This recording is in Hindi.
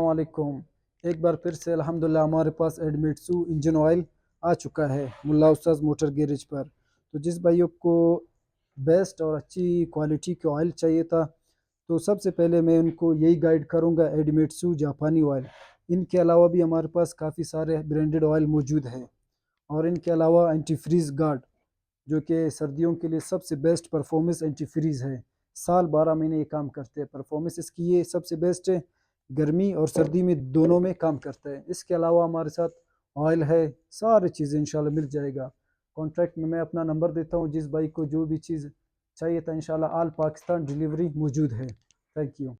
वालेकुम। एक बार फिर से अल्हम्दुलिल्लाह हमारे पास एडमिटसू इंजन ऑयल आ चुका है मुल्ला उस्ताद मोटर गैरेज पर। तो जिस भाइयों को बेस्ट और अच्छी क्वालिटी का ऑयल चाहिए था, तो सबसे पहले मैं उनको यही गाइड करूंगा, एडमिटसू जापानी ऑयल। इनके अलावा भी हमारे पास काफ़ी सारे ब्रांडेड ऑयल मौजूद हैं। और इनके अलावा एंटी फ्रीज़ गार्ड, जो कि सर्दियों के लिए सबसे बेस्ट परफॉर्मेंस एंटी फ्रीज़ है। साल 12 महीने ये काम करते हैं। परफॉर्मेंस इसकी ये सबसे बेस्ट है, गर्मी और सर्दी में दोनों में काम करता है। इसके अलावा हमारे साथ ऑयल है, सारी चीज़ें इंशाल्लाह मिल जाएगा। कॉन्ट्रैक्ट में मैं अपना नंबर देता हूँ, जिस भाई को जो भी चीज़ चाहिए था इंशाल्लाह ऑल पाकिस्तान डिलीवरी मौजूद है। Thank you.